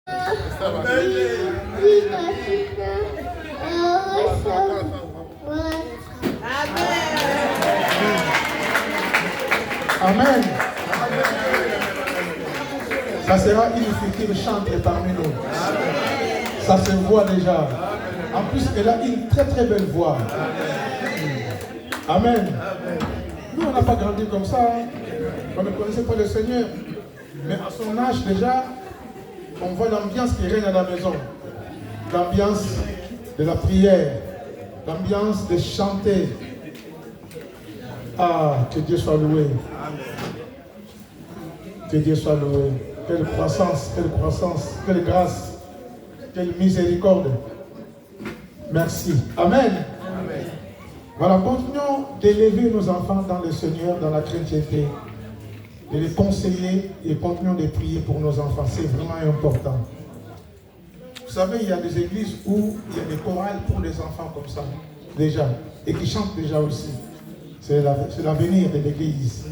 Amen. Ça sera une future chanteuse parmi nous. Ça se voit déjà. En plus, elle a une très très belle voix. Amen. Nous, on n'a pas grandi comme ça. On ne connaissait pas le Seigneur. Mais à son âge déjà, on voit l'ambiance qui règne à la maison. L'ambiance de la prière. L'ambiance de chanter. Ah, que Dieu soit loué. Que Dieu soit loué. Quelle croissance, quelle grâce, quelle miséricorde. Merci. Amen. Amen. Voilà, continuons d'élever nos enfants dans le Seigneur, dans la chrétienté, de les conseiller et continuons de prier pour nos enfants. C'est vraiment important. Vous savez, il y a des églises où il y a des chorales pour les enfants comme ça, déjà, et qui chantent déjà aussi. C'est l'avenir de l'église.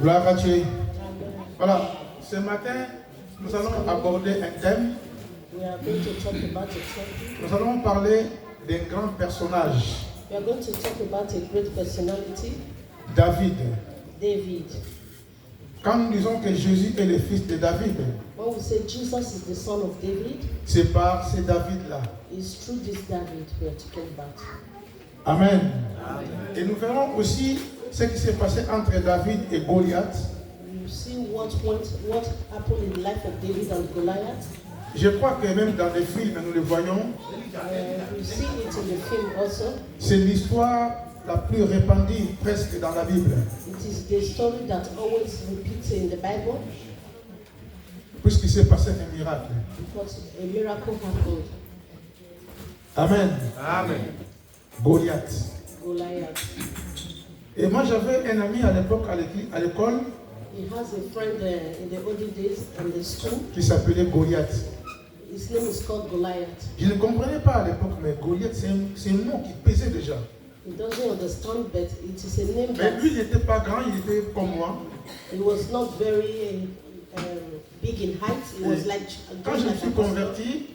Gloire à Dieu. Voilà, ce matin, nous allons aborder un thème. Nous allons parler d'un grand personnage. David. Quand nous disons que Jésus est le fils de David, c'est David-là. Amen. Et nous verrons aussi ce qui s'est passé entre David et Goliath. Je crois que même dans les films, nous le voyons. C'est l'histoire la plus répandue presque dans la Bible. Puisqu'il s'est passé un miracle. Amen. Amen. Goliath. Et moi j'avais un ami à l'époque à l'école qui s'appelait Goliath. Je ne comprenais pas à l'époque, mais Goliath c'est un nom qui pesait déjà. Mais lui il n'était pas grand, il était comme moi. Quand je me suis converti,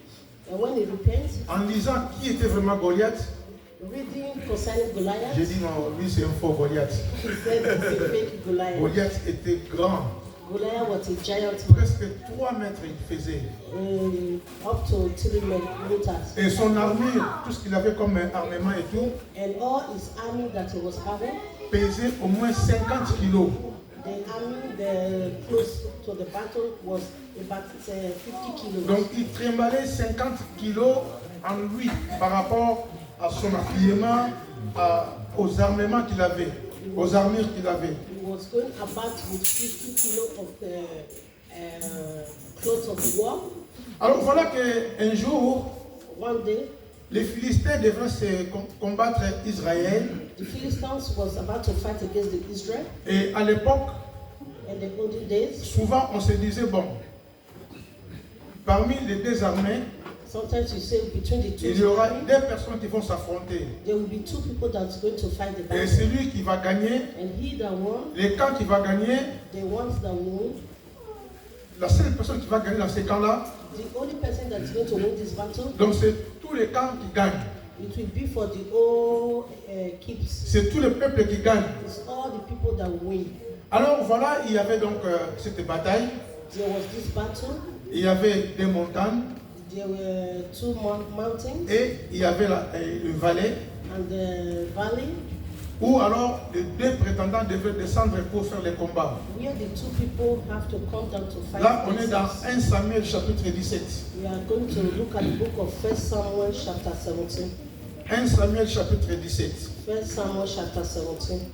en lisant qui était vraiment Goliath, j'ai dit non, lui c'est un faux Goliath. Goliath était grand. Presque 3 mètres il faisait. Et son armure, tout ce qu'il avait comme armement et tout, pesait au moins 50 kilos. Donc il trimballait 50 kilos en lui par rapport à son habillement, aux armements qu'il avait, aux armures qu'il avait. Alors voilà qu'un jour, les Philistins devaient se combattre Israël. Et à l'époque, souvent on se disait, bon, parmi les deux armées, il y aura 2 personnes qui vont s'affronter. Et celui qui va gagner, les camps qui va gagner, la seule personne qui va gagner dans ces camps-là, donc c'est tous les camps qui gagnent. C'est tout le peuple qui gagne. Alors voilà, il y avait donc cette bataille. Il y avait des montagnes. There were 2 mountains. Et il y avait le vallée. And the valley. Où alors les 2 prétendants devaient descendre pour faire les combats. Where the 2 people have to come down to fight. Là, on est dans 1 Samuel chapitre 17. We are going to look at the book of 1 Samuel chapter 17. 1 Samuel chapitre 17. 1 Samuel chapter 17.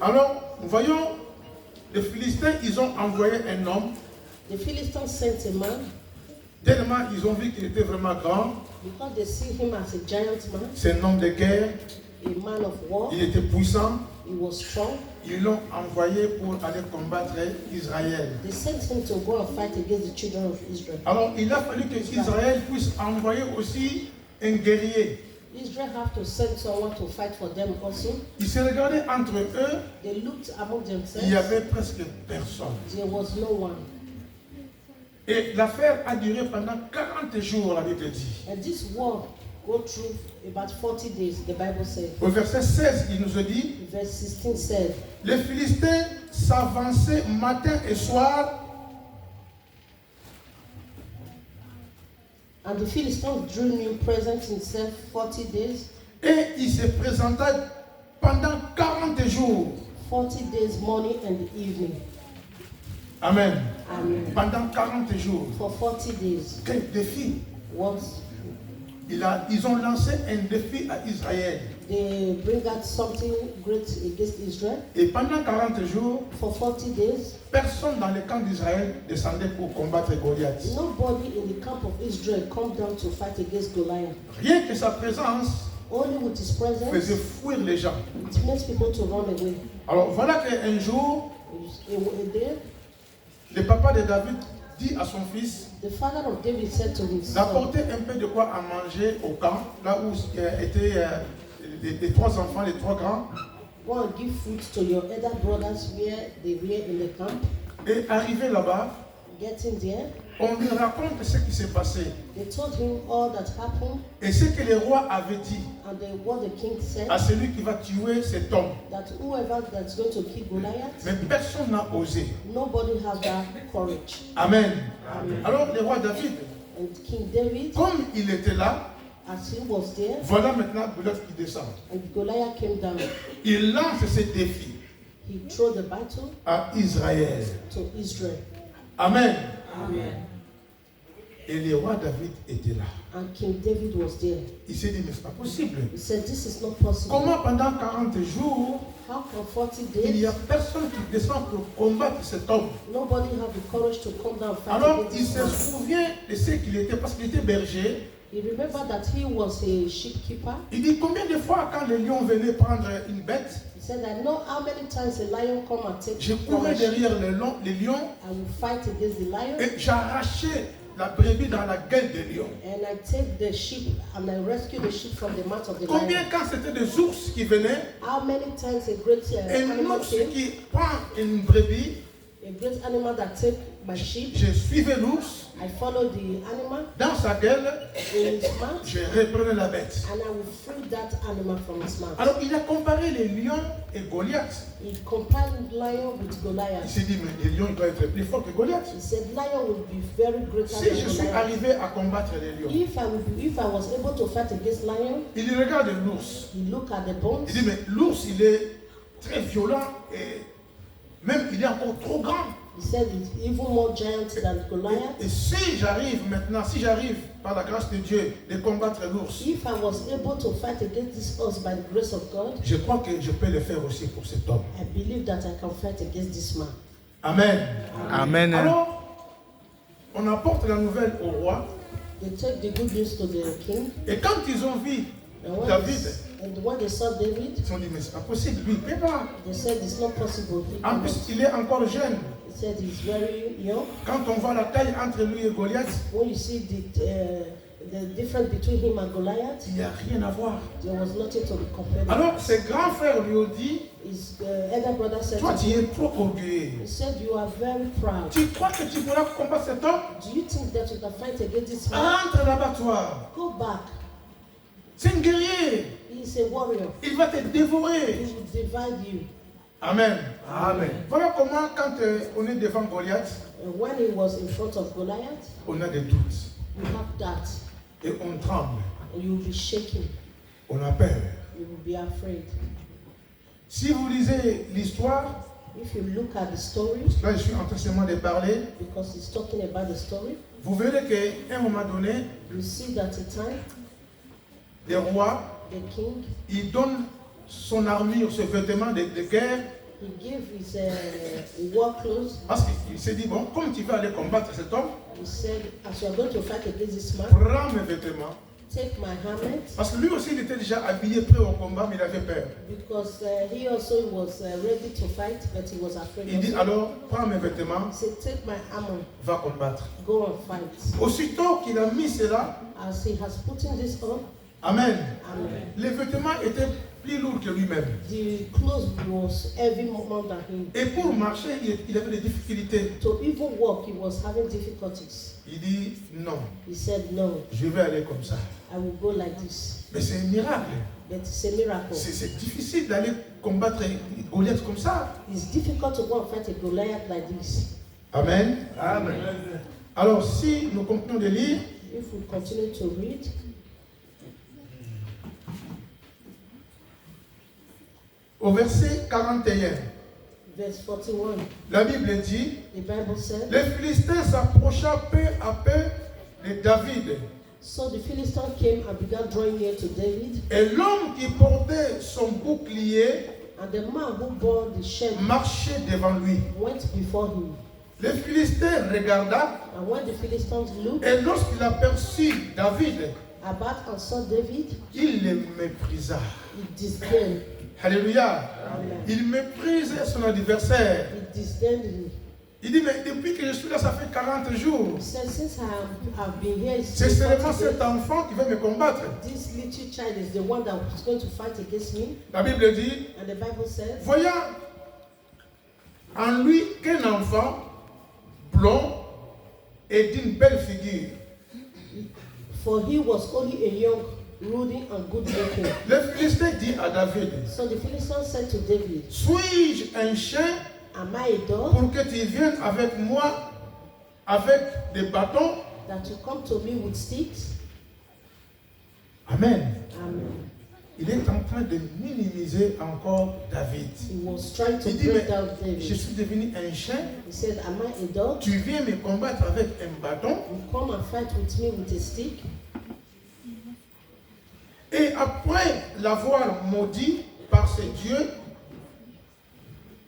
Alors, voyons, les Philistins, ils ont envoyé un homme. The Philistines sent a man. Tellement ils ont vu qu'il était vraiment grand. Because they see him as a giant man. C'est un homme de guerre. A man of war. Il était puissant. He was strong. Ils l'ont envoyé pour aller combattre Israël. They sent him to go and fight against the children of Israel. Alors il a fallu que Israël puisse envoyer aussi un guerrier. Israel have to send someone to fight for them also. Ils se regardaient entre eux, They looked among il n'y themselves. avait presque personne. There was no one. Et l'affaire a duré pendant 40 jours, la Bible dit. And this war go through about 40 days, the Bible said. Au verset 16, il nous a dit, Verse 16 said, les Philistins s'avançaient matin et soir and the Philistines drew near, present himself 40 days. et ils se présentaient pendant 40 jours. 40 days, morning and evening. Amen. Amen. Pendant 40 jours. For 40 days. Quel défi! Once Ils ont lancé un défi à Israël. they bring out something great against Israel. Et pendant 40 jours, For 40 days, personne dans le camp d'Israël descendait pour combattre Goliath. nobody in the camp of Israel come down to fight against Goliath. Rien que sa présence Only with his presence, faisait fuir les gens. it makes people to run away. Alors voilà qu'un jour, A day, le papa de David dit à son fils the father of David said to his son, d'apporter un peu de quoi à manger au camp, là où étaient les trois enfants, les trois grands. go and give food to your elder brothers where they were in the camp. Et arrivé là-bas, Getting there, on lui raconte ce qui s'est passé they told him all that happened et ce que le roi avait dit and what the king said, à celui qui va tuer cet homme. that whoever that's going to kill Goliath, Mais personne n'a osé. nobody has that courage. Amen. Amen. Alors le roi David, And King David, comme il était là, as he was there, voilà maintenant Goliath qui descend. and Goliath came down, Il lance ce défi he threw the battle à Israël. to Israel. Amen. Amen. Et le roi David était là. And King David was there. Il s'est dit, mais c'est pas possible. He said, this is not possible. Comment pendant 40 jours, How come 40 il n'y a days, personne qui descend pour combattre cet homme? nobody have the courage to come down and fight Alors against il this se man? souvient de ce qu'il était, parce qu'il était berger. He remembered that he was a sheepkeeper. Il dit, combien de fois quand le lion venait prendre une bête, He said, I know how many times a lion come and take je courais derrière le lion I will fight against the lion, et j'arrachais la brebis dans la gueule du lion. and I take the sheep and I rescue the sheep from the mouth of the Combien lion. quand c'était des ours qui venaient, How many times a great un animal ours came, qui prend une brebis, a great animal that take my sheep, je suivais l'ours I follow the animal dans sa gueule, in his mouth, je reprenais la bête. and I will free that animal from his mouth. Alors il a comparé les lions et Goliath. He compared lion with Il Goliath. s'est dit, mais les lions ils doivent être plus forts que Goliath. He said, lion will be very greater Si than je suis Goliath. arrivé à combattre les lions, If I was able to fight against lion, il regarde l'ours. he look at the bones. Il dit, mais l'ours, il est très violent et même il est encore trop grand. He said it's even more giant than Goliath. Et si j'arrive maintenant, si j'arrive par la grâce de Dieu de combattre l'ours, If I was able to fight against this horse by the grace of God, je crois que je peux le faire aussi pour cet homme. I believe that I can fight against this man. Amen. Amen. Alors, on apporte la nouvelle au roi. They take the good news to the king. Et quand ils ont vu And when, David, and when they saw David, ils se sont dit, mais c'est pas possible, lui, il ne peut pas. they said it's not possible. He En cannot. plus, il est encore jeune. He said he's very young. Quand on voit la taille entre lui et Goliath, When you see the difference between him and Goliath, il n'y a rien à voir. there was nothing to be compared. Alors, ses grands frères lui ont dit, His elder brother said toi, to tu him, es trop orgueilleux. he said, you are very proud. Tu crois que tu pourras combattre cet homme? Do you think that you can fight against this man? Entre là-bas, toi. Go back. C'est un guerrier. He is a warrior. Il va te He dévorer. will divide you. Amen. Amen. Voilà comment, quand on est devant Goliath, And when he was in front of Goliath, on a des doutes. you have that. Et on tremble. And you will be shaking. On a peur. You will be afraid. Si vous lisez l'histoire, If you look at the story, là je suis en train seulement de parler, because he's talking about the story, vous verrez qu'à un moment donné, you see that a time le roi, the king, il donne son armure, ses vêtements de guerre, he gave his war clothes. parce qu'il s'est dit, bon, comme tu vas aller combattre cet homme, He said, as you are going to fight against this man, prends mes vêtements. take my helmet, Parce que lui aussi, il était déjà habillé, prêt au combat, mais il avait peur. because he also was ready to fight, but he was afraid. Il dit, also. alors, prends mes vêtements, He said, take my armor, va combattre. go and fight. Aussitôt qu'il a mis cela, As he has put in this on, Amen. Amen. Les vêtements étaient plus lourds que lui-même. The clothes was heavy more than him. Et pour marcher, il avait des difficultés. To even walk, he was having difficulties. Il dit non, He said, no, je vais aller comme ça. I will go like this. Mais c'est un miracle. But it's a miracle. C'est difficile d'aller combattre Goliath comme ça. It's difficult to go and fight a Goliath like this. Amen. Amen. Alors si nous continuons de lire, If we continue to read, au verset 41, verse 41, la Bible dit, the Bible said, les Philistins s'approcha peu à peu de David. so the Philistines came and began drawing near to David, Et l'homme qui portait son bouclier and the man who bore the shield marchait devant lui. went before him. Les Philistins regarda And when the Philistines looked et lorsqu'il aperçut David, about and saw David, il le méprisa. he disdained. Alléluia. Amen. Il méprisait son adversaire. He disdained him. Il dit, mais depuis que je suis là, ça fait 40 jours. He said, since I've been here, it's C'est been seulement 40 days. cet enfant qui veut me combattre. This little child is the one that is going to fight against me. La Bible dit, And the Bible says, voyant en lui qu'un enfant blond et d'une belle figure. for he was only a young, ruddy, and good looking. Le Philistin dit à David, So the Philistines said to David, suis-je un chien am I a dog pour que tu viennes avec moi avec des bâtons? that you come to me with sticks? Amen. Amen. Il est en train de minimiser encore David. He was trying to Il dit, break mais down je David. suis devenu un chien, He said, am I a dog? tu viens me combattre avec un bâton. You come and fight with me with a stick? Et après l'avoir maudit par ses dieux,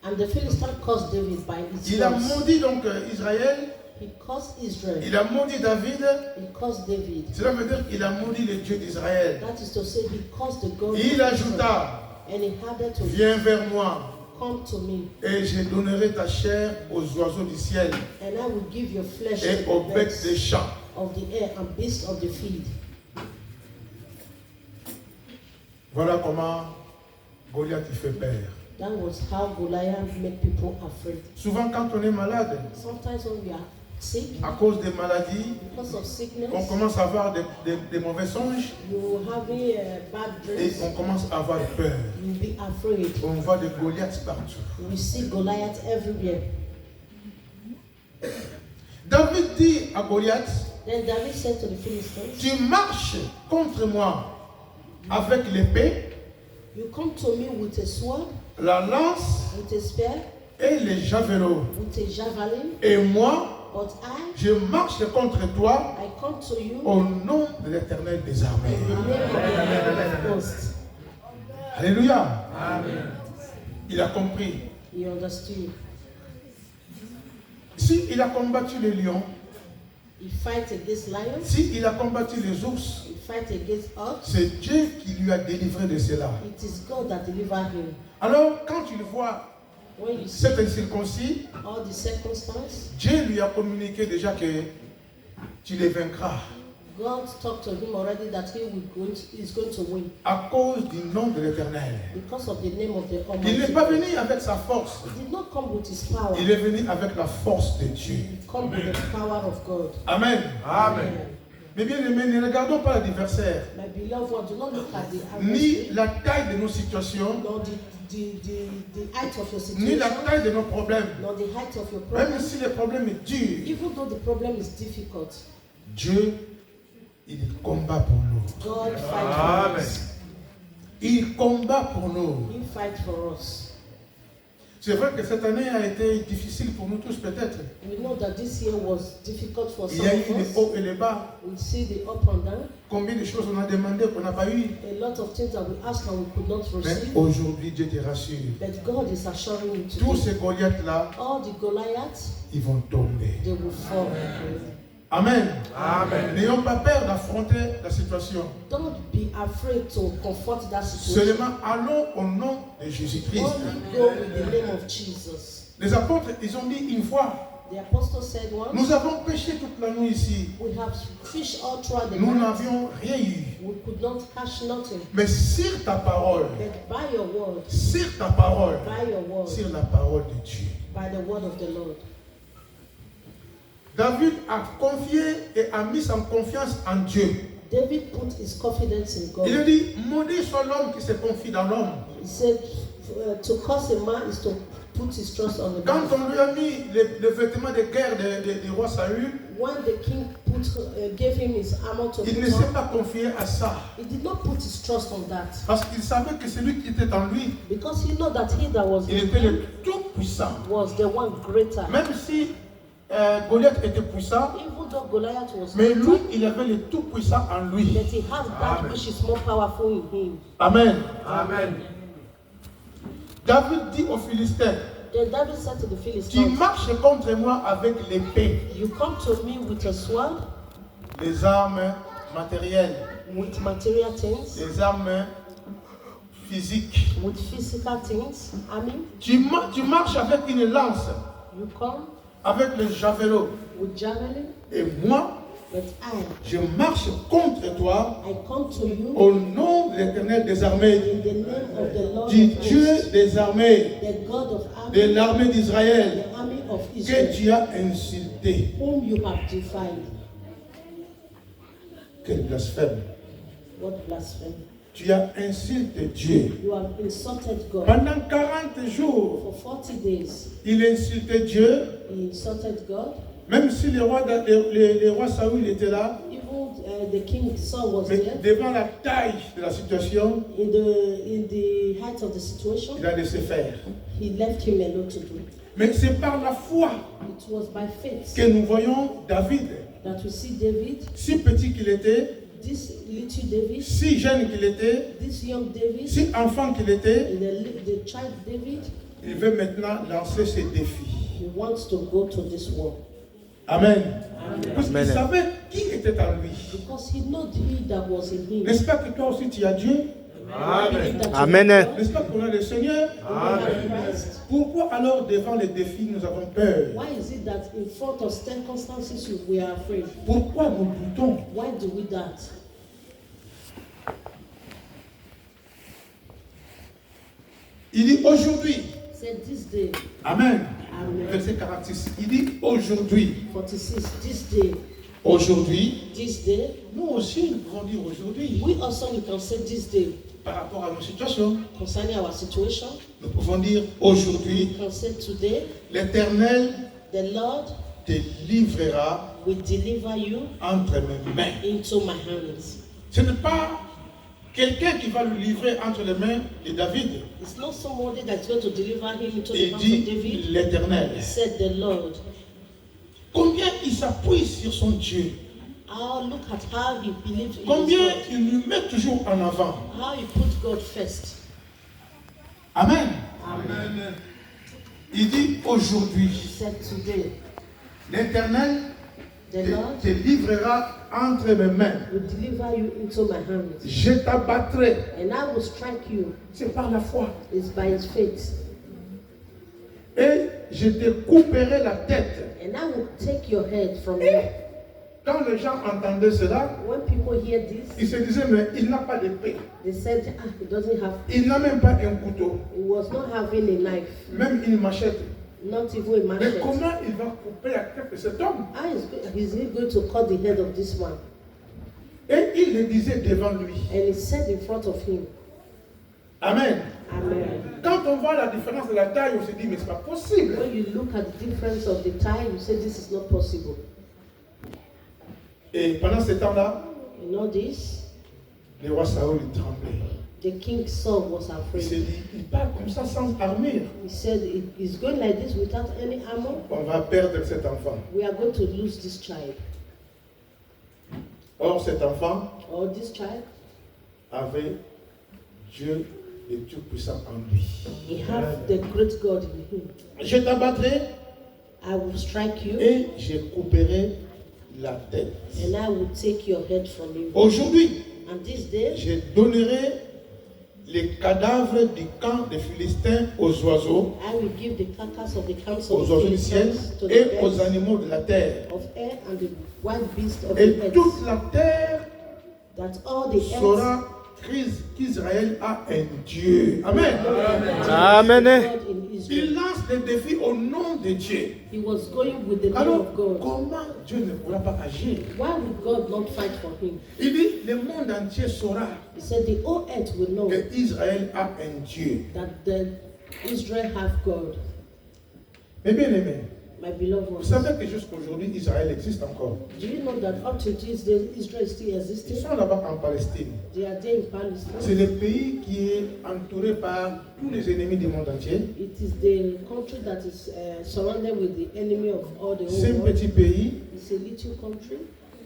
And the Philistine cursed David by his il a gods. maudit donc Israël, He cursed Israel. il a maudit David. He cursed David. Cela veut dire qu'il a maudit les dieux d'Israël. That is to say, he cursed the God. Il of Israel. ajouta, And he added to it, viens vers moi come to me, et je donnerai ta chair aux oiseaux du ciel and I will give your flesh et to aux the bêtes des birds champs. of the air and beasts of the field. Voilà comment Goliath il fait peur. That was how Goliath made people afraid. Souvent quand on est malade, Sometimes when we are sick, à cause des maladies, because of sickness, on commence à avoir des mauvais songes you having bad et dreams, on commence à avoir peur. you'll be afraid. On voit des Goliaths partout. We see Goliath everywhere. David dit à Goliath, Then David said to the Philistines, tu marches contre moi avec l'épée, you come to me with a sword, la lance with a spear, et les javelots. with a javelin, Et moi, but I je marche contre toi come to you au nom de l'Éternel des armées. in the name of the Lord of hosts. Alléluia. Il a compris. He understood. Si il a combattu les lions, He fight against lions, si il a combattu les ours, he fight against ox. c'est Dieu qui lui a délivré de cela. It is God that delivered him. Alors, quand il voit When you see cet incirconcis, all the circumstances, Dieu lui a communiqué déjà que tu les vaincras God talked to him already that he's going to win à cause du nom de l'Éternel. because of the name of the Il n'est Almighty. pas venu avec sa force, He did not come with his power. il est venu avec la force de Dieu. He come with the power of God. Amen. Amen. Mais bien aimés, ne regardons pas l'adversaire, My beloved one, do not look at the ni adversary, la taille de nos situations, nor the height of your ni la situation, taille de nos problèmes. nor the height of your Même problem. si le problème est dur, Even though the problem is difficult, Dieu, il combat pour nous. God fight for us. Il combat pour nous. He fight for us. C'est vrai que cette année a été difficile pour nous tous peut-être. We know that this year was difficult for Il some y a eu of les us. hauts et les bas. We see the up and down. Combien de choses on a demandé qu'on n'a pas eu. A lot of things that we ask and we could not Mais receive. aujourd'hui, Dieu te rassure. But God is assuring you Tous today, ces Goliaths-là, all the Goliaths, ils vont tomber. they will fall. Amen. Amen. N'ayons pas peur d'affronter la situation. Don't be afraid to confront that situation. Seulement allons au nom de Jésus-Christ. Only go with the name of Jesus. Les apôtres, ils ont dit une fois, The apostle said once, nous avons péché toute la nuit ici. we have fished all throughout the Nous night. n'avions rien eu. We could not catch nothing. Mais sur ta parole, But by your word, sur ta parole, by your word, sur la parole de Dieu. by the word of the Lord. David a confié et a mis sa confiance en Dieu. David put his confidence in God. Il a dit, maudit soit l'homme qui se confie dans l'homme. He said, to curse a man is to put his trust on the Quand man. on lui a mis les vêtements de guerre du roi Saül, When the king gave him his armor to il ne put s'est on, pas confié à ça. he did not put his trust on that. Parce qu'il savait que celui qui était en lui, Because he know that he that was il in était him le tout-puissant. was the one greater. Même si Goliath était puissant, Even though Goliath was mais lui, greater, il avait le tout-puissant en lui. but he has that Amen. which is more powerful in him. Amen. Amen. David dit aux Philistins, Then David said to the tu Philistines, marches contre moi avec l'épée, you come to me with a sword, les armes matérielles, with material things, les armes physiques. with physical things. I mean, Tu marches avec une lance, you come avec le javelot. with javelin, Et moi, but je marche contre toi I come to you au nom de l'Éternel des armées, in the name of the Lord du of Dieu hosts, des armées, the God of de armies, l'armée d'Israël, the army of que Israel, tu as insulté. whom you have defied. Quel blasphème. What blasphemy! Tu as insulté Dieu. You have insulted God. Pendant 40 jours, For 40 days, il insultait Dieu, he insulted God. même si le roi Saül était là, Even the king Saul was mais there. devant la taille de la situation, In the height of the situation, il a laissé faire. he left him alone to do. Mais c'est par la foi It was by faith que nous voyons David, that we see David, si petit qu'il était, this little David, si jeune qu'il était, this young David, si enfant qu'il était, the child David, il veut maintenant lancer ses défis. he wants to go to this war. Amen. Amen. Parce qu'il savait qui était en lui. Because he know he that was in him. N'est-ce pas que toi aussi tu as Dieu? Amen. Amen. N'est-ce pas qu'on a le Seigneur? Christ. Pourquoi alors devant les défis nous avons peur? Why is it that in front of circumstances we are afraid? Pourquoi nous doutons? Why do we that? Il dit aujourd'hui. Said this day, Amen. Amen. Verset 46. Il dit aujourd'hui. 46, this day, Aujourd'hui. this day. Nous aussi nous pouvons dire aujourd'hui. We also we can say this day Par rapport à nos situations. concerning our situation. Nous pouvons dire aujourd'hui. We can say today, L'Éternel the Lord te livrera will deliver you entre mes mains. into my hands. Ce n'est pas quelqu'un qui va le livrer entre les mains de David. It's not somebody that's going to deliver him into the Il hands of dit David. l'Éternel. He said the Lord. Combien il s'appuie sur son Dieu. Oh, look at how he believed in Combien his God. il lui met toujours en avant. How he put God first. Amen. Amen. Il dit aujourd'hui, He said today, l'Éternel the Lord te livrera entre mes mains. will deliver you into my hands. Je t'abattrai. And I will strike you. C'est par la foi. It's by his faith. Et je te couperai la tête. And I will take your head from you. Quand les gens entendaient cela, When people hear this, ils se disaient, mais il n'a pas d'épée. they said, ah, he doesn't have, Il n'a même pas un couteau. he was not having a knife, Même une machette. not even a Mais machete. comment il va couper la tête de cet homme? How is he going to cut the head of this man? Et il le disait devant lui. And he said in front of him, Amen. Amen. Quand on voit la différence de la taille, on se dit, mais c'est pas possible. When you look at the difference of the time, you say this is not possible. Et pendant ce temps-là, You know this? le roi Saül il tremblait. The king Saul was Il s'est afraid. dit, il part comme ça sans armure. He said, he's going like this without any armor. On va perdre cet enfant. We are going to lose this child. Or, cet enfant Or this child, avait Dieu le Tout-Puissant en lui. he have the great God in him. Je t'abattrai I will strike you, et je couperai la tête. and I will take your head from you. Aujourd'hui, And this day, je donnerai les cadavres du camp des Philistins aux oiseaux, I will give the carcass of the camps aux of the oiseaux du ciel Philistines to the et aux birds animaux de la terre. of air and the wild beasts of Et the earth, toute la terre that all the earth saura qu'Israël a un Dieu. Amen. Amen. God in Israel. Il lance des défis au nom de Dieu. He was going with the name Alors, of God. comment Dieu ne pourra pas agir? Why would God not fight for him? Il dit, le monde entier saura He said the whole earth will know que Israël a un Dieu. that the Israel have God. Mais bien aimé, My beloved vous ones, savez que jusqu'aujourd'hui, Israël existe encore. do you know that up to this day Israel is still Ils existing? sont là-bas en Palestine. They are there in C'est Palestine. le pays qui est entouré par tous les ennemis du monde entier. It is the country that is surrounded with the enemy of all the C'est un whole world. petit pays, It's a little country,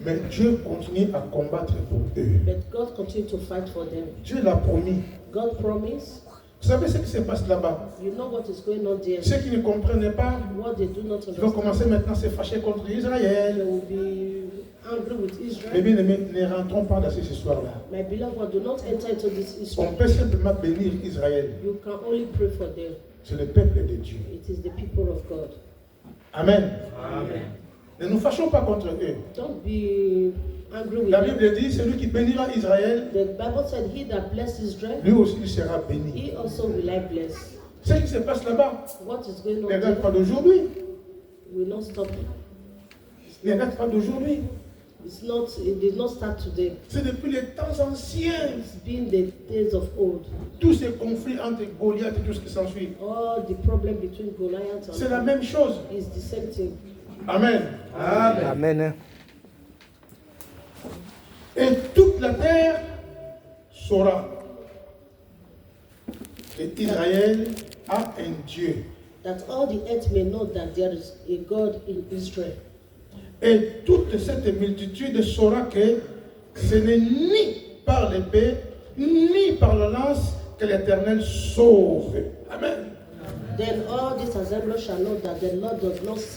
mais Dieu continue à combattre pour eux. but God continues to fight for them. Dieu l'a promis. God promised. Vous savez ce qui se passe là-bas? You know what is going on there. Ceux qui ne comprennent pas, What they do not ils vont understand. commencer maintenant à se fâcher contre They Israël. will be angry with Mais Israel. bien aimé, ne rentrons pas dans cette histoire-là. My beloved one, do not enter into this On Israel. peut simplement bénir Israël. You can only pray for them. C'est le peuple de Dieu. It is the people of God. Amen. Amen. Ne nous fâchons pas contre eux. Don't be angry with La them. Bible dit, celui qui bénira Israël, The Bible said, he that blesses Israel, lui aussi il sera béni. he also will I bless. Ce qui se passe là-bas What is going on ne date pas there d'aujourd'hui. will not stop. Ne date pas d'aujourd'hui. It did not start today. C'est depuis les temps anciens. It's been the days of old. Tous ces conflits entre Goliath et tout ce qui s'ensuit. All the problem between Goliath C'est la and même chose. is the same thing. Amen. Amen. Et toute la terre saura que Israël a un Dieu. That all the earth may know that there is a God in Israel. Et toute cette multitude saura que ce n'est ni par l'épée, ni par la lance que l'Éternel sauve. Amen. Then all this assembly shall know that the Lord does not save